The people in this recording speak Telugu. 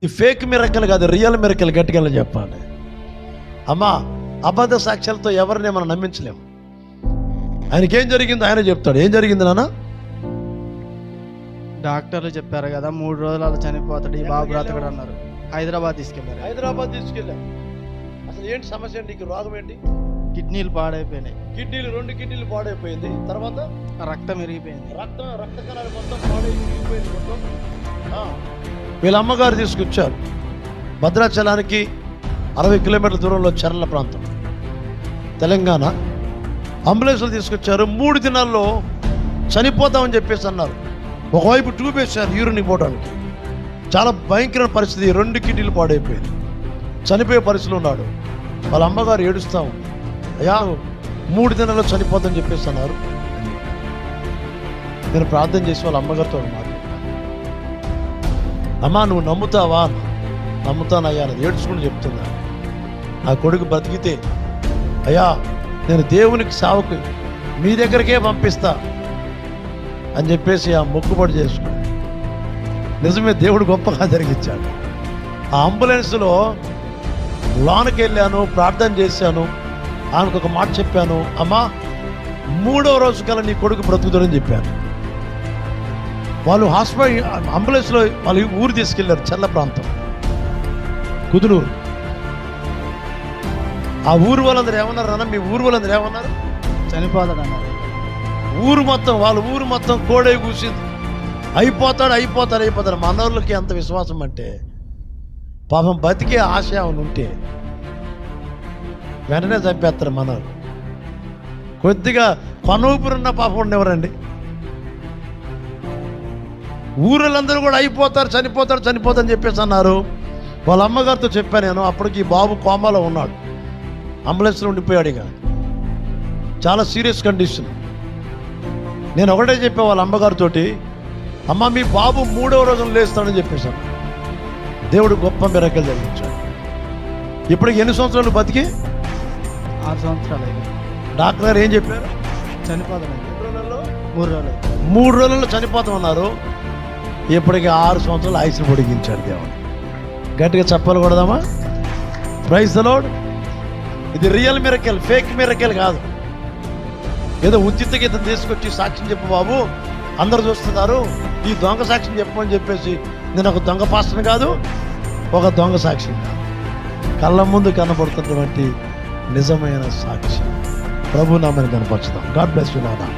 ఈ ఫేక్ మిరకల్ కాదు, రియల్ మిరకల్ గట్టిగా చెప్పాలి. అమ్మా, అబద్ధ సాక్ష్యాలతో ఎవరిని మనం నమ్మించలేము. ఆయనకేం జరిగిందో ఆయన చెప్తాడు. ఏం జరిగింది నాన్న? డాక్టర్లు చెప్పారు కదా 3 రోజులు అలా చనిపోతాడు, ఈ బాబు బ్రతకడు అన్నారు. హైదరాబాద్ తీసుకెళ్లారు. హైదరాబాద్ తీసుకెళ్ళాం. అసలు ఏంటి సమస్య? నీకు రోగం ఏంటి? కిడ్నీలు పాడైపోయినాయి. కిడ్నీలు 2 కిడ్నీలు పాడైపోయింది. తర్వాత రక్తం విరిగిపోయింది. రక్త కణాలు మొత్తం పాడైపోయింది మొత్తం. వీళ్ళ అమ్మగారు తీసుకొచ్చారు భద్రాచలానికి 60 కిలోమీటర్ల దూరంలో చర్ల ప్రాంతం, తెలంగాణ. అంబులెన్స్లు తీసుకొచ్చారు. 3 దినాల్లో చనిపోతామని చెప్పేసి అన్నారు. ఒకవైపు ట్యూబ్ వేశారు యూరిన్ పోవడానికి. చాలా భయంకర పరిస్థితి. 2 కిడ్నీలు పాడైపోయింది. చనిపోయే పరిస్థితిలో ఉన్నాడు. వాళ్ళ అమ్మగారు ఏడుస్తా ఉంది. అయ్యా 3 దినాల్లో చనిపోతామని చెప్పేసి అన్నారు. నేను ప్రార్థన చేసి వాళ్ళ అమ్మగారితో మాట్లాడాను. అమ్మా, నువ్వు నమ్ముతావా? నమ్ముతానయ్యా అని ఏడ్చుకుని చెప్తున్నా. నా కొడుకు బతికితే అయ్యా నేను దేవునికి సేవకు మీ దగ్గరికే పంపిస్తా అని చెప్పేసి ఆ మొక్కుబడి చేసుకుని, నిజమే దేవుడు గొప్పగా జరిగించాడు. ఆ అంబులెన్స్లో లోనకి వెళ్ళాను, ప్రార్థన చేశాను. ఆమెకు ఒక మాట చెప్పాను, అమ్మా 3వ రోజు కల్లా నీ కొడుకు బ్రతుకుతాడని చెప్పాను. వాళ్ళు అంబులెన్స్లో వాళ్ళు ఊరు తీసుకెళ్లారు, చల్ల ప్రాంతం, కుదునూరు. ఆ ఊరు వాళ్ళందరూ ఏమన్నారు అన్న? మీ ఊరు వాళ్ళందరూ ఏమన్నారు? చనిపోతాడు అన్నారు. వాళ్ళ ఊరు మొత్తం కోడే కూసింది. అయిపోతాడు. మా అన్నోళ్ళకి ఎంత విశ్వాసం అంటే, పాపం బతికే ఆశ ఉంటే వెంటనే చంపేస్తారు మనోళ్ళు. కొద్దిగా కొనూపురున్న పాపం ఉండేవారండి. ఊళ్ళందరూ కూడా చనిపోతాడు అని చెప్పేసి అన్నారు. వాళ్ళ అమ్మగారితో చెప్పాను నేను. అప్పటికి బాబు కోమాలో ఉన్నాడు, అంబులెన్స్లో ఉండిపోయాడు. ఇక చాలా సీరియస్ కండిషన్. నేను ఒకటే చెప్పా వాళ్ళ అమ్మగారితోటి, అమ్మ మీ బాబు 3వ రోజున లేస్తాడని చెప్పేశాను. దేవుడు గొప్ప మిరకలు జరిగించాడు. ఇప్పటికి ఎన్ని సంవత్సరాలు బతికి? 6 సంవత్సరాలు. డాక్టర్ గారు ఏం చెప్పారు? చనిపోతాడు. 3 రోజుల్లో చనిపోతామన్నారు. ఇప్పటికి 6 సంవత్సరాలు ఆయుష్ను పొడిగించాడు దేవుడు. గట్టిగా చెప్పాలి కూడదామా? Praise the lord. ఇది రియల్ మిరకల్, ఫేక్ మిరకల్ కాదు. ఏదో ఉచిత గీతం తీసుకొచ్చి సాక్ష్యం చెప్పు బాబు, అందరు చూస్తున్నారు, ఈ దొంగ సాక్ష్యం చెప్పమని చెప్పేసి నేను ఒక దొంగ పాస్టర్ని కాదు, ఒక దొంగ సాక్ష్యం కాదు. కళ్ళ ముందు కనబడుతున్నటువంటి నిజమైన సాక్ష్యం ప్రభు నామని కనపరుచుదాం. గాడ్ బ్లెస్ యు నాన్న.